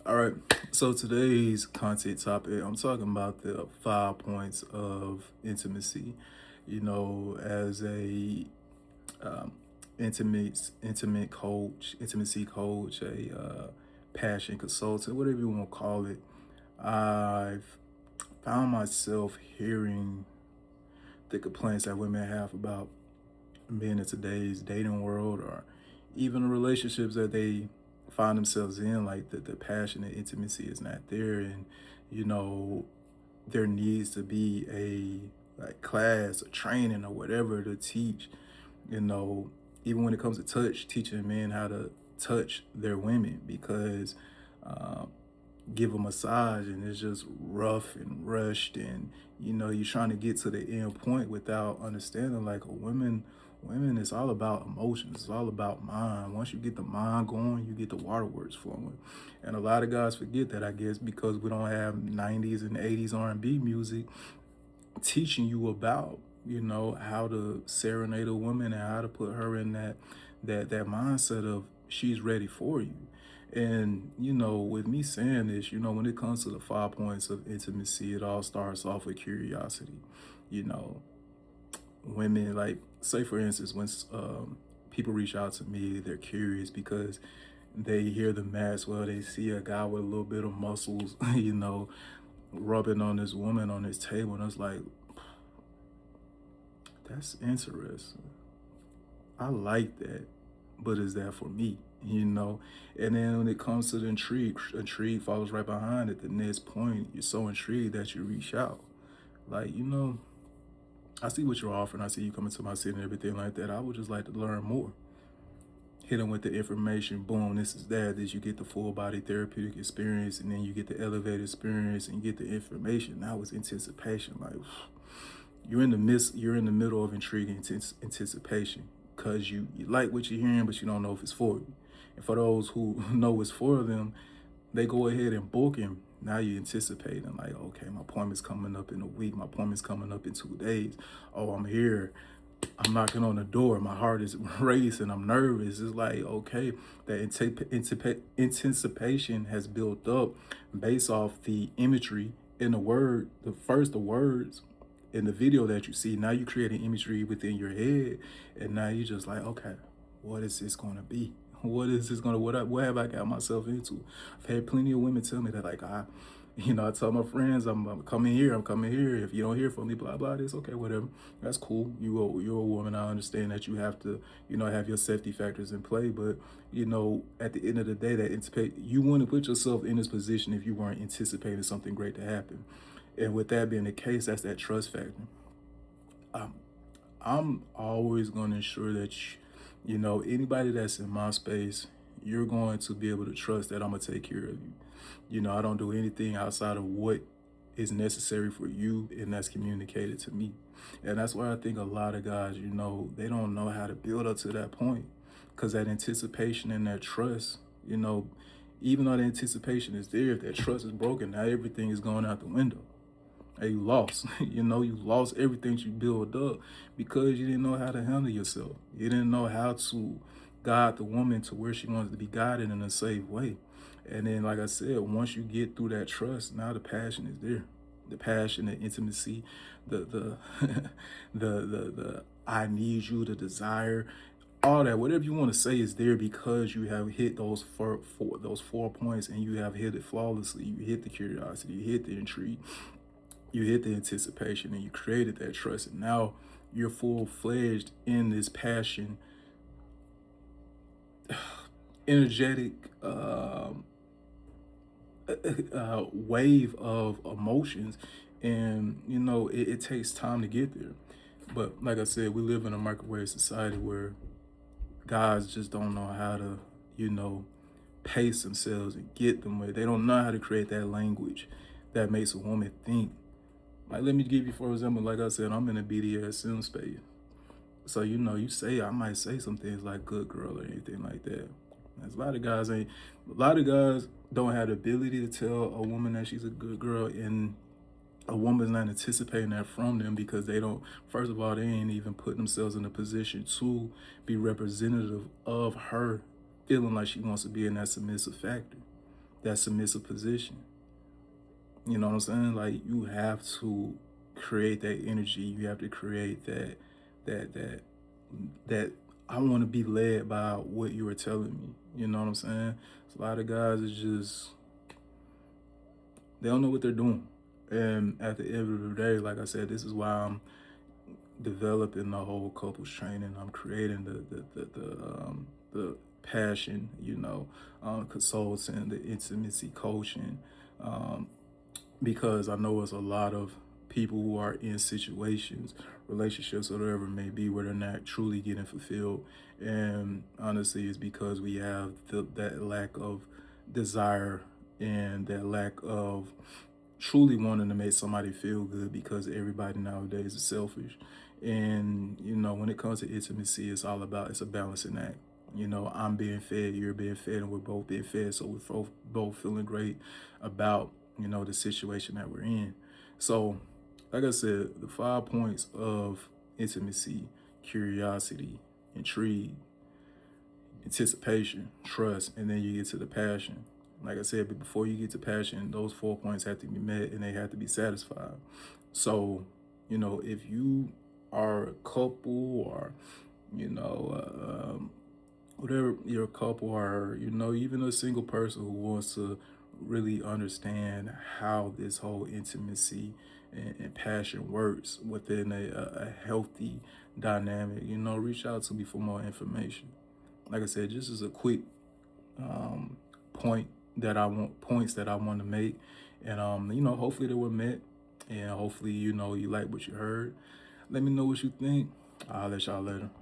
All right, so today's content topic, I'm talking about the 5 points of intimacy. As a um, intimate coach, intimacy coach, a passion consultant, whatever you want to call it, I've found myself hearing the complaints that women have about being in today's dating world, or even the relationships that they find themselves in, like the passion and intimacy is not there. And you know there needs to be a like class or training or whatever to teach, you know even when it comes to teaching men how to touch their women, because um, give a massage and it's just rough and rushed, and you're trying to get to the end point without understanding, like, a women is all about emotions, it's all about mind. Once you get the mind going, you get the waterworks flowing. And a lot of guys forget that, I guess, because we don't have 90s and 80s R&B music teaching you about, how to serenade a woman and how to put her in that mindset of she's ready for you. And with me saying this, when it comes to the 5 points of intimacy, it all starts off with curiosity. you know Women, like, say for instance, when people reach out to me, they're curious because they hear the Maxwell, they see a guy with a little bit of muscles, rubbing on this woman on his table, and it's like, that's interesting. I like that, but is that for me? And then when it comes to the intrigue follows right behind it. The next point, you're so intrigued that you reach out. Like, I see what you're offering. I see you coming to my city and everything like that. I would just like to learn more. Hit them with the information. Boom, this is that. This, you get the full body therapeutic experience, and then you get the elevated experience, and you get the information. Now it's anticipation. Like, you're in the middle of intriguing anticipation, because you like what you're hearing, but you don't know if it's for you. And for those who know it's for them, they go ahead and book him. Now you're anticipating, like, okay, my appointment's coming up in a week, my appointment's coming up in 2 days. Oh, I'm here, I'm knocking on the door, my heart is racing, I'm nervous. It's like, okay, that anticipation has built up based off the imagery in the words in the video that you see. Now you create an imagery within your head, and now you're just like, okay, what is this going to be? What is this going to, what have I got myself into? I've had plenty of women tell me that, like, I tell my friends, I'm coming here, I'm coming here. If you don't hear from me, blah, blah, this, okay, whatever. That's cool. You're a woman. I understand that you have to, have your safety factors in play. But, at the end of the day, you wouldn't put yourself in this position if you weren't anticipating something great to happen. And with that being the case, that's that trust factor. Um, I'm always going to ensure that, anybody that's in my space, you're going to be able to trust that I'm going to take care of you. I don't do anything outside of what is necessary for you, and that's communicated to me. And that's why I think a lot of guys, they don't know how to build up to that point, because that anticipation and that trust, even though the anticipation is there, if that trust is broken, now everything is going out the window. Hey, you lost. You lost everything you built up because you didn't know how to handle yourself. You didn't know how to guide the woman to where she wants to be guided in a safe way. And then, like I said, once you get through that trust, now the passion is there. The passion, the intimacy, the the I need you, the desire, all that, whatever you want to say, is there because you have hit those 4 points, and you have hit it flawlessly. You hit the curiosity, you hit the intrigue, you hit the anticipation, and you created that trust. And now you're full-fledged in this passion, energetic wave of emotions. And it takes time to get there. But like I said, we live in a microwave society where guys just don't know how to, pace themselves and get them where they don't know how to create that language that makes a woman think. Like, let me give you, for example, like I said, I'm in a BDSM space. So, I might say some things like good girl or anything like that. There's a lot of guys don't have the ability to tell a woman that she's a good girl, and a woman's not anticipating that from them, because they don't, first of all, they ain't even putting themselves in a position to be representative of her feeling like she wants to be in that submissive factor. that submissive position. You know what I'm saying? Like, you have to create that energy. You have to create that that that I want to be led by what you are telling me. You know what I'm saying? A lot of guys is just, they don't know what they're doing. And at the end of the day, like I said, this is why I'm developing the whole couples training. I'm creating the passion, consulting, the intimacy coaching, because I know it's a lot of people who are in situations, relationships, or whatever it may be, where they're not truly getting fulfilled. And honestly, it's because we have that lack of desire and that lack of truly wanting to make somebody feel good, because everybody nowadays is selfish. And when it comes to intimacy, it's a balancing act. I'm being fed, you're being fed, and we're both being fed, so we're both feeling great about the situation that we're in. So like I said, the 5 points of intimacy: curiosity, intrigue, anticipation, trust, and then you get to the passion. Like I said, but before you get to passion, those 4 points have to be met and they have to be satisfied. So, if you are a couple, or, whatever your couple, or, even a single person who wants to really understand how this whole intimacy and passion works within a healthy dynamic, reach out to me for more information. Like I said, just as a quick points that I want to make, and hopefully they were met, and hopefully you like what you heard. Let me know what you think. I'll let y'all later.